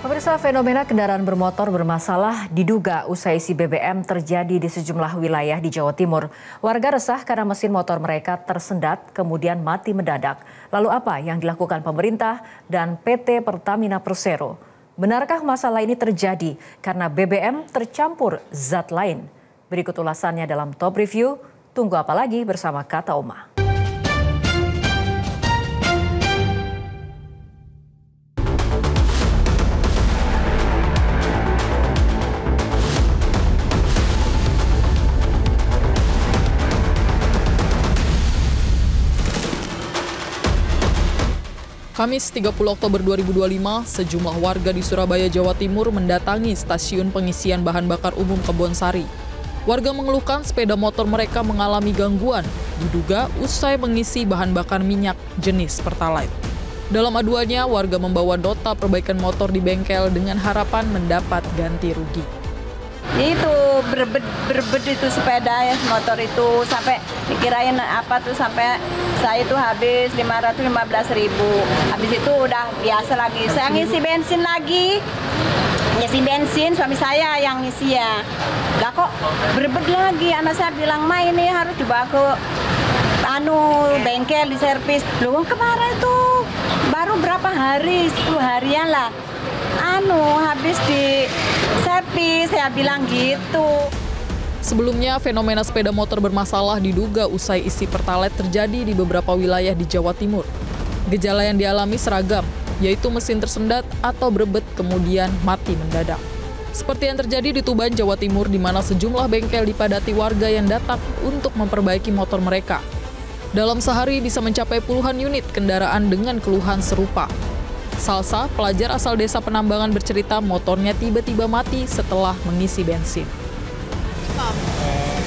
Pemirsa, fenomena kendaraan bermotor bermasalah diduga usai isi BBM terjadi di sejumlah wilayah di Jawa Timur. Warga resah karena mesin motor mereka tersendat kemudian mati mendadak. Lalu apa yang dilakukan pemerintah dan PT Pertamina Persero? Benarkah masalah ini terjadi karena BBM tercampur zat lain? Berikut ulasannya dalam Top Review. Tunggu apa lagi bersama Kata Oma. Kamis 30 Oktober 2025, sejumlah warga di Surabaya, Jawa Timur mendatangi stasiun pengisian bahan bakar umum Kebonsari. Warga mengeluhkan sepeda motor mereka mengalami gangguan, diduga usai mengisi bahan bakar minyak jenis Pertalite. Dalam aduannya, warga membawa nota perbaikan motor di bengkel dengan harapan mendapat ganti rugi. Itu berbed itu sepeda ya, motor itu sampai dikirain apa tuh sampai saya itu habis 515.000. Habis itu udah biasa lagi. Saya ngisi bensin lagi. Ngisi bensin suami saya yang ngisi ya. Lah kok berbed lagi, anak saya bilang, "Ma, ini harus dibawa ke bengkel di servis." Loh, kemarin tuh baru berapa hari, 10 harian lah. Habis di servis, saya bilang gitu. Sebelumnya, fenomena sepeda motor bermasalah diduga usai isi Pertalite terjadi di beberapa wilayah di Jawa Timur. Gejala yang dialami seragam, yaitu mesin tersendat atau berebet kemudian mati mendadak. Seperti yang terjadi di Tuban, Jawa Timur, di mana sejumlah bengkel dipadati warga yang datang untuk memperbaiki motor mereka. Dalam sehari bisa mencapai puluhan unit kendaraan dengan keluhan serupa. Salsa, pelajar asal desa Penambangan, bercerita motornya tiba-tiba mati setelah mengisi bensin.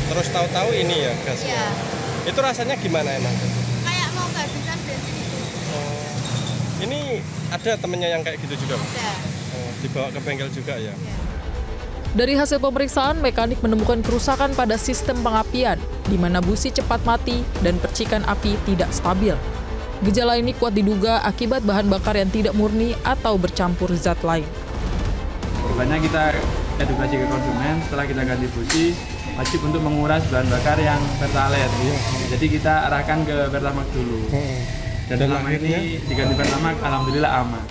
Terus tahu-tahu ini ya gasnya? Iya. Itu rasanya gimana emang? Kayak mau kehabisan bensin itu. Ini ada temennya yang kayak gitu juga? Ada. Dibawa ke bengkel juga ya? Ya. Dari hasil pemeriksaan, mekanik menemukan kerusakan pada sistem pengapian, di mana busi cepat mati dan percikan api tidak stabil. Gejala ini kuat diduga akibat bahan bakar yang tidak murni atau bercampur zat lain. Korbannya kita edukasi ke konsumen, setelah kita ganti busi, wajib untuk menguras bahan bakar yang Pertalite. Jadi kita arahkan ke Pertamax dulu. Dan selama ini diganti Pertamax, alhamdulillah aman.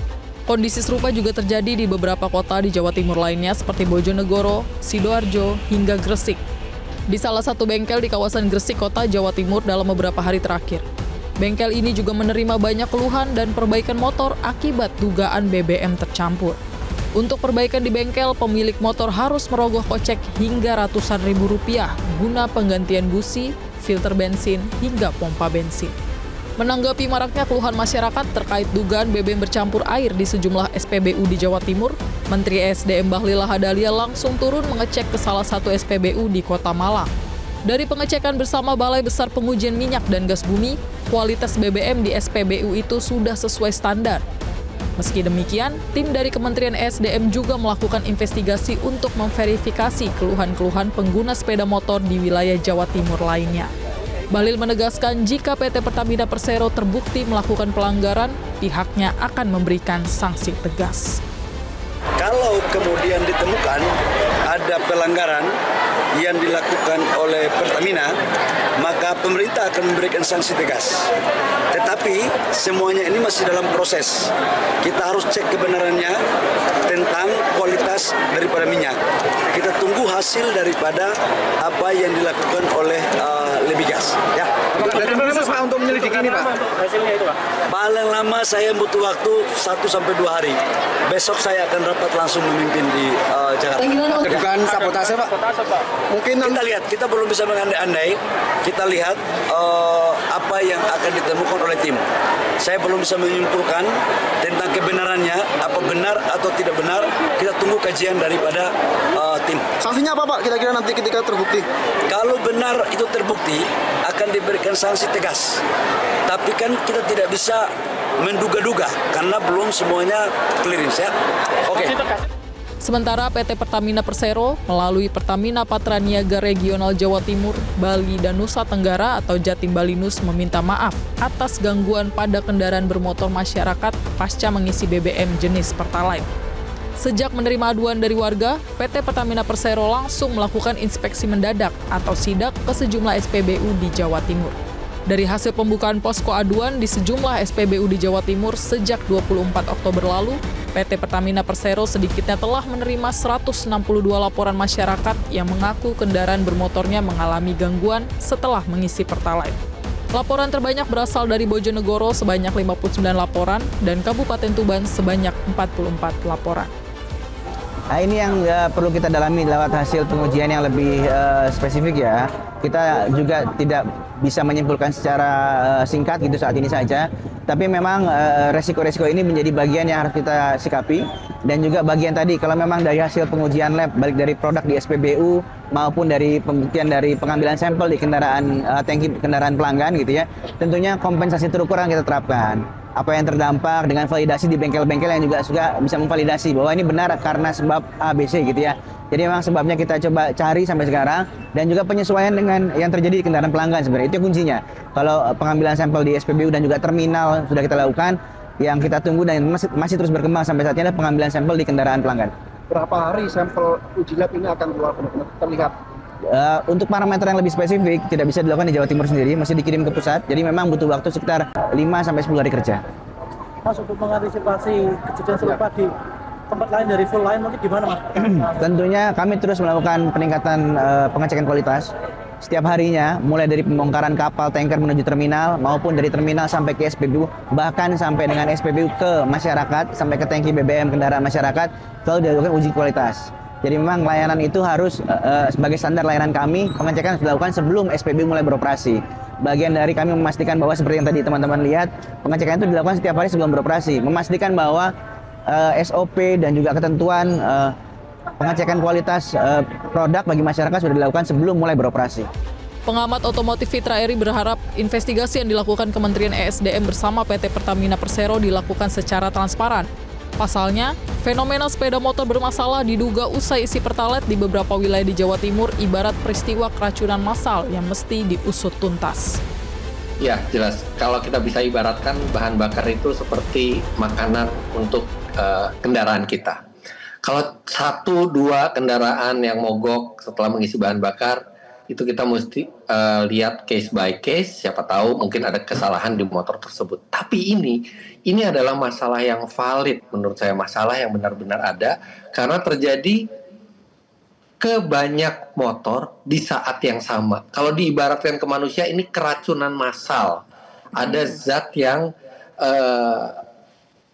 Kondisi serupa juga terjadi di beberapa kota di Jawa Timur lainnya seperti Bojonegoro, Sidoarjo, hingga Gresik. Di salah satu bengkel di kawasan Gresik, Kota Jawa Timur dalam beberapa hari terakhir. Bengkel ini juga menerima banyak keluhan dan perbaikan motor akibat dugaan BBM tercampur. Untuk perbaikan di bengkel, pemilik motor harus merogoh kocek hingga ratusan ribu rupiah guna penggantian busi, filter bensin, hingga pompa bensin. Menanggapi maraknya keluhan masyarakat terkait dugaan BBM bercampur air di sejumlah SPBU di Jawa Timur, Menteri ESDM Bahlil Lahadalia langsung turun mengecek ke salah satu SPBU di Kota Malang. Dari pengecekan bersama Balai Besar Pengujian Minyak dan Gas Bumi, kualitas BBM di SPBU itu sudah sesuai standar. Meski demikian, tim dari Kementerian ESDM juga melakukan investigasi untuk memverifikasi keluhan-keluhan pengguna sepeda motor di wilayah Jawa Timur lainnya. Bahlil menegaskan jika PT Pertamina Persero terbukti melakukan pelanggaran, pihaknya akan memberikan sanksi tegas. Kalau kemudian ditemukan ada pelanggaran yang dilakukan oleh Pertamina, maka pemerintah akan memberikan sanksi tegas. Tetapi semuanya ini masih dalam proses. Kita harus cek kebenarannya tentang kualitas daripada minyak. Kita tunggu hasil daripada apa yang dilakukan oleh Lebigas. Ya. Proses Pak untuk menyelidiki ini Pak? Hasilnya itu Pak? Paling lama saya butuh waktu 1-2 hari. Besok saya akan rapat langsung memimpin di Jakarta. Bukan sabotase Pak? Mungkin Kita lihat, kita belum bisa mengandai-andai. Kita lihat apa yang akan ditemukan oleh tim. Saya belum bisa menyimpulkan tentang kebenarannya, apa benar atau tidak benar. Kita tunggu kajian daripada tim. sanksinya apa Pak kira-kira nanti ketika terbukti? Kalau benar itu terbukti, akan diberikan sanksi tegas. Tapi kan kita tidak bisa menduga-duga karena belum semuanya clearance ya. Oke. Sementara PT Pertamina Persero melalui Pertamina Patraniaga Regional Jawa Timur, Bali, dan Nusa Tenggara atau Jatim Balinus meminta maaf atas gangguan pada kendaraan bermotor masyarakat pasca mengisi BBM jenis Pertalite. Sejak menerima aduan dari warga, PT Pertamina Persero langsung melakukan inspeksi mendadak atau sidak ke sejumlah SPBU di Jawa Timur. Dari hasil pembukaan posko aduan di sejumlah SPBU di Jawa Timur sejak 24 Oktober lalu, PT Pertamina Persero sedikitnya telah menerima 162 laporan masyarakat yang mengaku kendaraan bermotornya mengalami gangguan setelah mengisi Pertalite. Laporan terbanyak berasal dari Bojonegoro sebanyak 59 laporan dan Kabupaten Tuban sebanyak 44 laporan. Nah, ini yang perlu kita dalami lewat hasil pengujian yang lebih spesifik ya. Kita juga tidak bisa menyimpulkan secara singkat gitu saat ini saja. Tapi memang resiko-resiko ini menjadi bagian yang harus kita sikapi. Dan juga bagian tadi, kalau memang dari hasil pengujian lab, baik dari produk di SPBU maupun dari pembuktian dari pengambilan sampel di kendaraan tangki kendaraan pelanggan gitu ya, tentunya kompensasi terukur yang kita terapkan. Apa yang terdampak dengan validasi di bengkel-bengkel yang juga bisa memvalidasi bahwa ini benar karena sebab ABC gitu ya. Jadi memang sebabnya kita coba cari sampai sekarang dan juga penyesuaian dengan yang terjadi di kendaraan pelanggan sebenarnya itu kuncinya. Kalau pengambilan sampel di SPBU dan juga terminal sudah kita lakukan, yang kita tunggu dan masih terus berkembang sampai saat ini adalah pengambilan sampel di kendaraan pelanggan. Berapa hari sampel uji lab ini akan keluar benar-benar terlihat? Untuk parameter yang lebih spesifik tidak bisa dilakukan di Jawa Timur sendiri, mesti dikirim ke pusat. Jadi memang butuh waktu sekitar 5-10 hari kerja. Mas, untuk mengantisipasi kejadian serupa di tempat lain dari full line mungkin di mana, Mas? Tentunya kami terus melakukan peningkatan pengecekan kualitas setiap harinya, mulai dari pembongkaran kapal tanker menuju terminal maupun dari terminal sampai ke SPBU, bahkan sampai dengan SPBU ke masyarakat, sampai ke tangki BBM kendaraan masyarakat, selalu dilakukan uji kualitas. Jadi memang layanan itu harus sebagai standar layanan kami, pengecekan harus dilakukan sebelum SPBU mulai beroperasi. Bagian dari kami memastikan bahwa seperti yang tadi teman-teman lihat, pengecekan itu dilakukan setiap hari sebelum beroperasi, memastikan bahwa SOP dan juga ketentuan pengecekan kualitas produk bagi masyarakat sudah dilakukan sebelum mulai beroperasi. Pengamat otomotif Fitra Eri berharap investigasi yang dilakukan Kementerian ESDM bersama PT Pertamina Persero dilakukan secara transparan. Pasalnya, fenomena sepeda motor bermasalah diduga usai isi Pertalite di beberapa wilayah di Jawa Timur ibarat peristiwa keracunan massal yang mesti diusut tuntas. Ya, jelas. Kalau kita bisa ibaratkan bahan bakar itu seperti makanan untuk kendaraan kita. Kalau 1-2 kendaraan yang mogok setelah mengisi bahan bakar, itu kita mesti lihat case by case, siapa tahu mungkin ada kesalahan di motor tersebut. Tapi ini adalah masalah yang valid menurut saya, masalah yang benar-benar ada karena terjadi ke banyak motor di saat yang sama. Kalau diibaratkan ke manusia, ini keracunan massal. Ada zat yang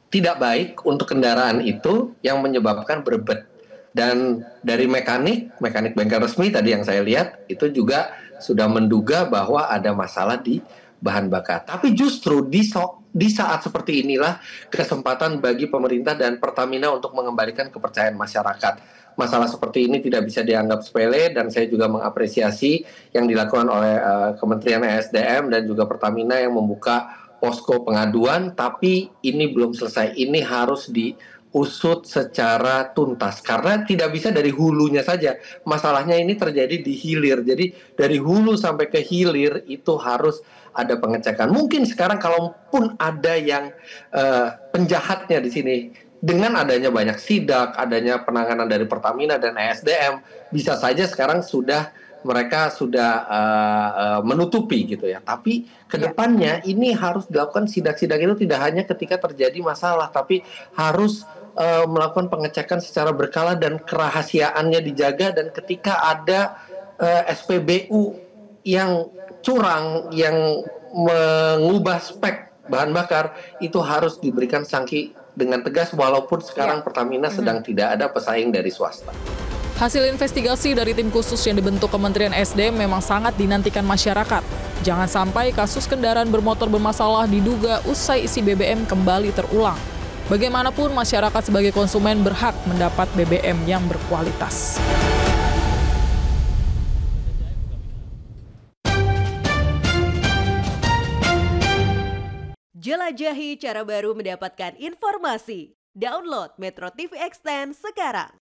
tidak baik untuk kendaraan itu yang menyebabkan berbet. Dan dari mekanik bengkel resmi tadi yang saya lihat, itu juga sudah menduga bahwa ada masalah di bahan bakar. Tapi justru di saat seperti inilah kesempatan bagi pemerintah dan Pertamina untuk mengembalikan kepercayaan masyarakat. Masalah seperti ini tidak bisa dianggap sepele dan saya juga mengapresiasi yang dilakukan oleh Kementerian ESDM dan juga Pertamina yang membuka posko pengaduan, tapi ini belum selesai. Ini harus diusut secara tuntas karena tidak bisa dari hulunya saja. Masalahnya ini terjadi di hilir. Jadi dari hulu sampai ke hilir itu harus ada pengecekan. Mungkin sekarang kalaupun ada yang penjahatnya di sini, dengan adanya banyak sidak, adanya penanganan dari Pertamina dan ESDM, bisa saja sekarang mereka sudah menutupi gitu ya. Tapi kedepannya ini harus dilakukan sidak-sidak itu tidak hanya ketika terjadi masalah, tapi harus melakukan pengecekan secara berkala dan kerahasiaannya dijaga. Dan ketika ada SPBU yang curang, yang mengubah spek bahan bakar, itu harus diberikan sanksi dengan tegas walaupun sekarang Pertamina sedang tidak ada pesaing dari swasta. Hasil investigasi dari tim khusus yang dibentuk Kementerian SDM memang sangat dinantikan masyarakat. Jangan sampai kasus kendaraan bermotor bermasalah diduga usai isi BBM kembali terulang. Bagaimanapun masyarakat sebagai konsumen berhak mendapat BBM yang berkualitas. Jelajahi cara baru mendapatkan informasi. Download Metro TV Extend sekarang.